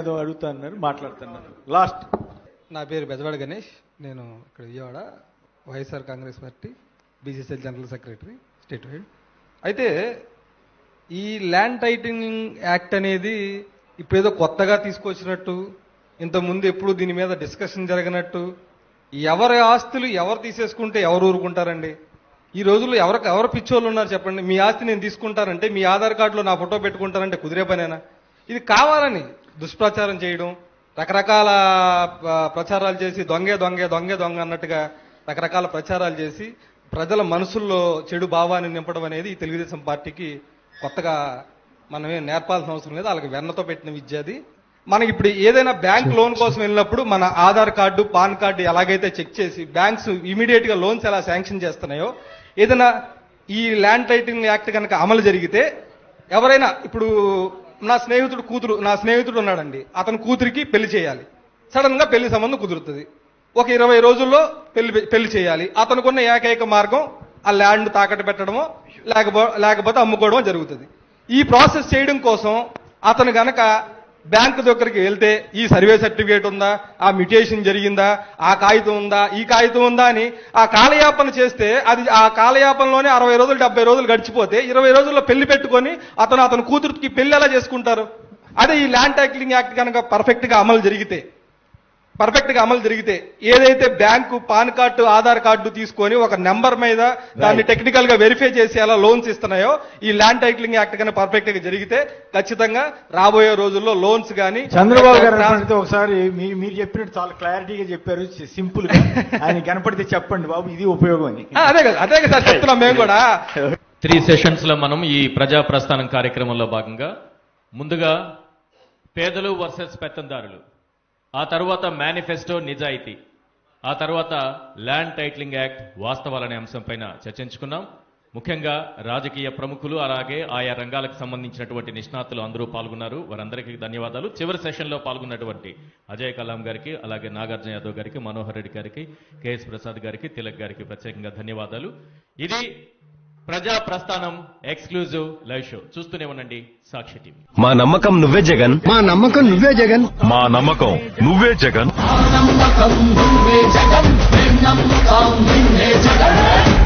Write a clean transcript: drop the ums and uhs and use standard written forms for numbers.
ఏదో అడుగుతున్నారు, మాట్లాడుతున్నారు. లాస్ట్. నా పేరు బెజవాడ గణేష్. నేను ఇక్కడ Vijayawada YSR Congress party BCCL general secretary state wide. అయితే ఈ ల్యాండ్ టైటిలింగ్ యాక్ట్ అనేది ఇప్పుడేదో కొత్తగా తీసుకొచ్చినట్టు, ఇంతకుముందు ఎప్పుడు దీని మీద డిస్కషన్ జరగనట్టు, ఎవరి ఆస్తులు ఎవరు తీసేసుకుంటే ఎవరు ఊరుకుంటారండి? ఈ రోజుల్లో ఎవరు పిచ్చోళ్ళు ఉన్నారు చెప్పండి? మీ ఆస్తి నేను తీసుకుంటానంటే మీ ఆధార్ కార్డులో నా ఫోటో పెట్టుకుంటానంటే కుదిరే పనేనా? ఇది కావాలని దుష్ప్రచారం చేయడం, రకరకాల ప్రచారాలు చేసి దొంగ అన్నట్టుగా రకరకాల ప్రచారాలు చేసి ప్రజల మనసుల్లో చెడు భావాన్ని నింపడం అనేది ఈ తెలుగుదేశం పార్టీకి కొత్తగా మనమే నేర్పాల్సిన అవసరం లేదు. వాళ్ళకి వెన్నతో పెట్టిన విద్య అది. మనకి ఇప్పుడు ఏదైనా బ్యాంక్ లోన్ కోసం వెళ్ళినప్పుడు మన ఆధార్ కార్డు, పాన్ కార్డు ఎలాగైతే చెక్ చేసి బ్యాంక్స్ ఇమీడియట్ గా లోన్స్ ఎలా శాంక్షన్ చేస్తున్నాయో, ఏదైనా ఈ ల్యాండ్ టైటిలింగ్ యాక్ట్ కనుక అమలు జరిగితే ఎవరైనా ఇప్పుడు నా స్నేహితుడు ఉన్నాడండి, అతని కూతురికి పెళ్లి చేయాలి. సడన్ గా పెళ్లి సంబంధం కుదురుతుంది. ఒక 20 రోజుల్లో పెళ్లి చేయాలి. అతనుకున్న ఏకైక మార్గం ఆ ల్యాండ్ తాకట్టు పెట్టడమో లేకపోతే అమ్ముకోవడమో జరుగుతుంది. ఈ ప్రాసెస్ చేయడం కోసం అతను గనక బ్యాంకు దగ్గరికి వెళ్తే ఈ సర్వే సర్టిఫికేట్ ఉందా, ఆ మ్యూటేషన్ జరిగిందా, ఆ కాగితం ఉందా, ఈ కాగితం ఉందా అని ఆ కాలయాపన చేస్తే అది ఆ కాలయాపనలోనే 60 రోజులు 70 రోజులు గడిచిపోతే 20 రోజుల్లో పెళ్లి పెట్టుకొని అతని కూతురికి పెళ్లి ఎలా చేసుకుంటారు? అదే ఈ ల్యాండ్ టైటిలింగ్ యాక్ట్ కనుక పర్ఫెక్ట్ గా అమలు జరిగితే ఏదైతే bank pan card, Aadhaar card తీసుకొని ఒక నెంబర్ మీద దాన్ని టెక్నికల్ గా వెరిఫై చేసి ఎలా లోన్స్ ఇస్తున్నాయో, ఈ ల్యాండ్ టైటిలింగ్ యాక్ట్ కనుక పర్ఫెక్ట్ గా జరిగితే ఖచ్చితంగా రాబోయే రోజుల్లో లోన్స్ కానీ. చంద్రబాబు గారు ఒకసారి మీరు చెప్పినట్టు చాలా క్లారిటీగా చెప్పారు, సింపుల్ గా. ఆయన కనపడితే చెప్పండి బాబు, ఇది ఉపయోగం అని. అదే కదా చెప్తున్నాం మేము కూడా. 3 సెషన్స్ లో మనం ఈ ప్రజా ప్రస్థానం కార్యక్రమంలో భాగంగా ముందుగా పేదలు వర్సెస్ పెత్తందారులు, ఆ తర్వాత మేనిఫెస్టో నిజాయితీ, ఆ తర్వాత ల్యాండ్ టైటిలింగ్ యాక్ట్ వాస్తవాలనే అంశంపైన చర్చించుకున్నాం. ముఖ్యంగా రాజకీయ ప్రముఖులు అలాగే ఆయా రంగాలకు సంబంధించినటువంటి నిష్ణాతులు అందరూ పాల్గొన్నారు. వారందరికీ ధన్యవాదాలు. చివరి సెషన్లో పాల్గొన్నటువంటి అజయ్ కలాం గారికి, అలాగే నాగార్జున యాదవ్ గారికి, మనోహర్ రెడ్డి గారికి, కేఎస్ ప్రసాద్ గారికి, తిలక్ గారికి ప్రత్యేకంగా ధన్యవాదాలు. ఇది ప్రజా ప్రస్థానం ఎక్స్క్లూజివ్ లైవ్ షో. చూస్తూనే ఉండండి సాక్షి టీవీ. మా నమ్మకం నువ్వే జగన్, మా నమ్మకం నువ్వే జగన్, మా నమ్మకం నువ్వే జగన్. నమ్మకం నువ్వే జగన్, నమ్మకం నువ్వే జగన్.